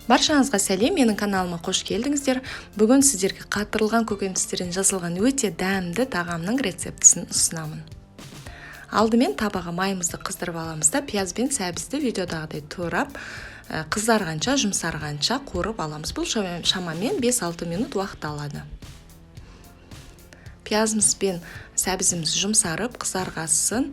Баршаңызға сәлем, менің каналыма қош келдіңіздер. Бүгін сіздерге қатырылған көкөністерден жасалған өте дәмді тағамның рецептісін ұсынамын. Алдымен табаға майымызды қыздырып аламыз да, пияз бен сәбізді видеодағыдай турап, қызарғанша, жұмсарғанша қуырып аламыз. Бұл шамамен 5-6 минут уақыт алады. Пиязымыз бен сәбізіміз жұмсарып, қызарғасын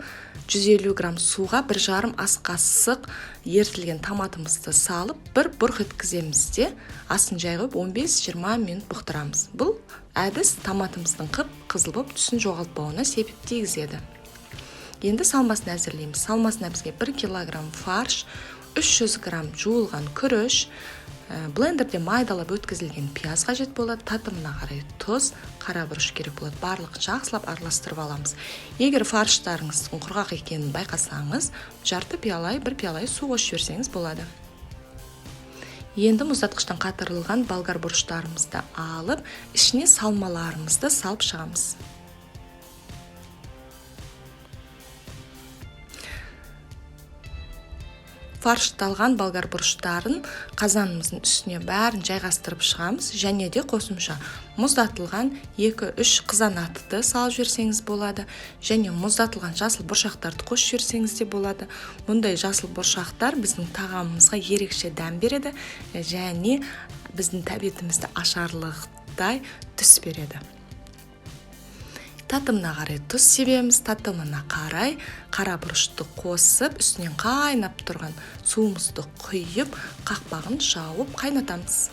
150 грамм суға 1,5 ас қасық ертілген томатымызды салып, бір бұрқ еткіземіз де, асын жай қойып 15-20 минут бұқтырамыз. Бұл әдіс томатымыздың қып-қызыл болып түсін жоғалтпауына сеп тигізеді. Енді салмасын әзірлейміз. Салмасына бізге 1 килограмм фарш, 300 грамм жуылған күріш, блендерде майдалап өткізілген пияз қажет болады, татымына қарай тұз, қара бұрыш керек болады. Барлық жақсылап араластырып аламыз. Егер фарштарыңыздың құрғақ екенін байқасаңыз, жарты пиалай, 1 пиалай су қосып жіберсеңіз болады. Енді мұздатқыштан қатырылған болгар бұрыштарымызды алып, ішіне салмаларымызды салып шығамыз. Фаршталған болгар бұрыштарын қазанымыздың үстіне бәрін жайғастырып шығамыз, және де қосымша мұздатылған 2-3 қызанатты салып жіберсеңіз болады, және мұздатылған жасыл бұршақтарды қосып жіберсеңіз де болады. Мұндай жасыл бұршақтар біздің тағамымызға ерекше дәм береді, және біздің тәбетімізді ашарлықтай түс береді. Татымына қарай тұз себеміз, татымына қарай қара бұрышты қосып, үстінен қайнап тұрған суымызды құйып, қақпағын жауып қайнатамыз.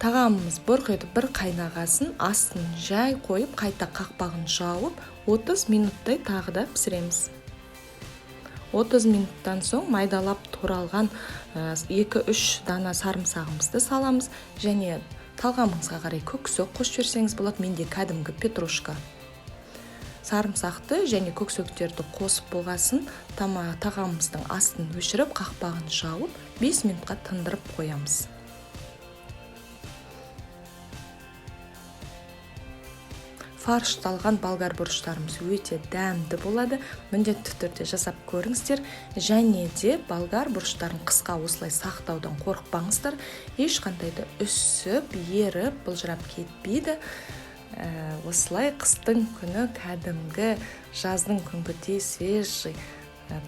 Тағамымыз бұрқ етіп бір қайнағасын, астын жай қойып, қайта қақпағын жауып, 30 минуттай тағы да пісіреміз. 30 минуттан соң майдалап туралған 2-3 дана сарымсағымызды саламыз, және талғамыңызға қарай көксөк қосып жіберсеңіз болады, менде кәдімгі петрушка. Сарымсақты және көксөктерді қосып болғасын, тағамымыздың астын өшіріп, қақпағын жауып, 5 минутқа тындырып қоямыз. Фаршталған болгар бұрыштарымыз өте дәмді болады. Міндетті түрде жасап көріңіздер, және де болгар бұрыштарын қысқа осылай сақтаудан қорықпаңыздар. Ешқандай да үсіп, еріп, былжырап кетпейді. Осылай қыстың күні кәдімгі, жаздың күнгідей свежий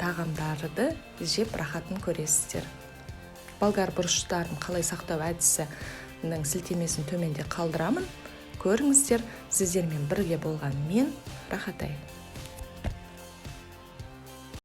тағамдарды жеп рахатын көресіздер. Болгар бұрыштарын қалай сақтау әдісінің сілтемесін төменде қалдырамын. Көріңіздер, сіздермен бірге болған мен Рахатай.